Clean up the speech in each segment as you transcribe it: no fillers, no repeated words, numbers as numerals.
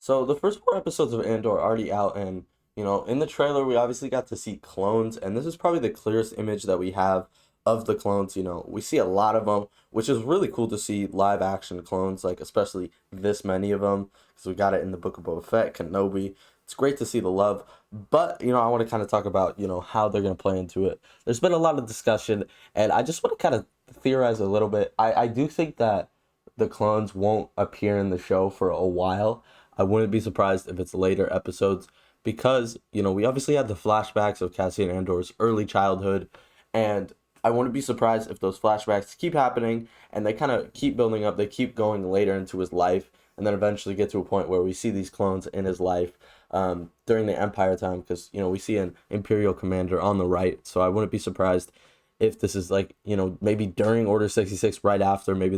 So the first four episodes of Andor are already out, and in the trailer we obviously got to see clones, and this is probably the clearest image that we have of the clones. We see a lot of them, which is really cool to see live action clones, like especially this many of them, because we got it in the Book of Boba Fett, Kenobi. It's great to see the love, but I want to kind of talk about how they're gonna play into it. There's been a lot of discussion, and I just want to kind of theorize a little bit. I do think that the clones won't appear in the show for a while. I wouldn't be surprised if it's later episodes because, we obviously had the flashbacks of Cassian Andor's early childhood, and I wouldn't be surprised if those flashbacks keep happening and they kind of keep building up, they keep going later into his life, and then eventually get to a point where we see these clones in his life during the Empire time because, we see an Imperial commander on the right, so I wouldn't be surprised if this is like, maybe during Order 66, right after, maybe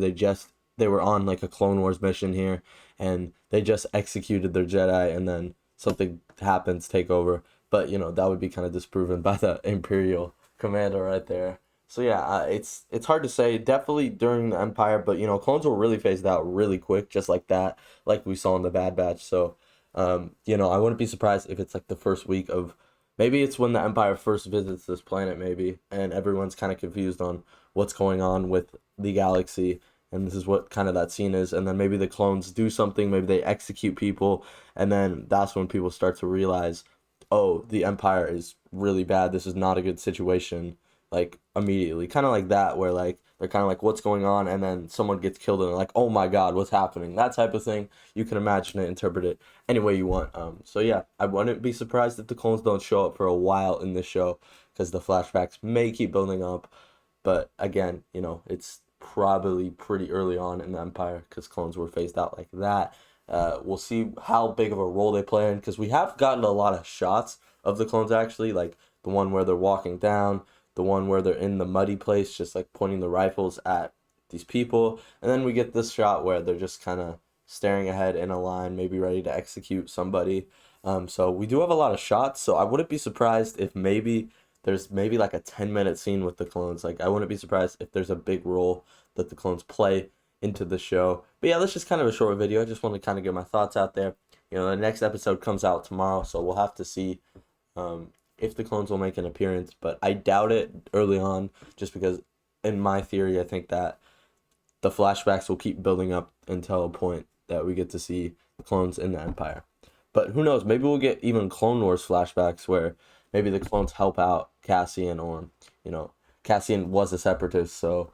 they were on like a Clone Wars mission here and they just executed their Jedi and then something happens, take over. But that would be kind of disproven by the Imperial commander right there. So yeah, it's hard to say. Definitely during the Empire, but clones were really phased out really quick, just like that, like we saw in the Bad Batch. So, I wouldn't be surprised if it's like the first week of, maybe it's when the Empire first visits this planet, maybe, and everyone's kind of confused on what's going on with the galaxy, and this is what kind of that scene is, and then maybe the clones do something, maybe they execute people, and then that's when people start to realize, oh, the Empire is really bad, this is not a good situation, like immediately, kind of like that, where like they're kind of like, what's going on, and then someone gets killed and they're like, oh my god, what's happening, that type of thing. You can imagine it, interpret it any way you want. So yeah, I wouldn't be surprised if the clones don't show up for a while in this show because the flashbacks may keep building up, but again, it's probably pretty early on in the Empire because clones were phased out like that. We'll see how big of a role they play in because we have gotten a lot of shots of the clones actually, like the one where they're walking down, the one where they're in the muddy place, just like pointing the rifles at these people, and then we get this shot where they're just kind of staring ahead in a line, maybe ready to execute somebody. So we do have a lot of shots, so I wouldn't be surprised if maybe there's maybe like a 10-minute scene with the clones. Like I wouldn't be surprised if there's a big role that the clones play into the show. But yeah, that's just kind of a short video. I just want to kind of get my thoughts out there. The next episode comes out tomorrow, so we'll have to see if the clones will make an appearance. But I doubt it early on, just because in my theory, I think that the flashbacks will keep building up until a point that we get to see the clones in the Empire. But who knows? Maybe we'll get even Clone Wars flashbacks where maybe the clones help out Cassian, or Cassian was a separatist, so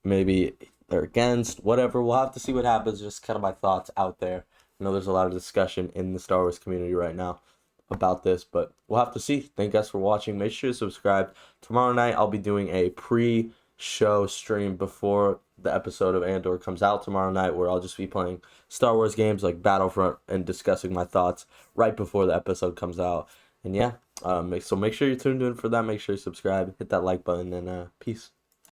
maybe they're against whatever. We'll have to see what happens. Just kind of my thoughts out there. I know there's a lot of discussion in the Star Wars community right now about this, but we'll have to see. Thank you guys for watching. Make sure to subscribe. Tomorrow night I'll be doing a pre-show stream before the episode of Andor comes out tomorrow night, where I'll just be playing Star Wars games like Battlefront and discussing my thoughts right before the episode comes out. And yeah, so make sure you're tuned in for that. Make sure you subscribe, hit that like button, and peace.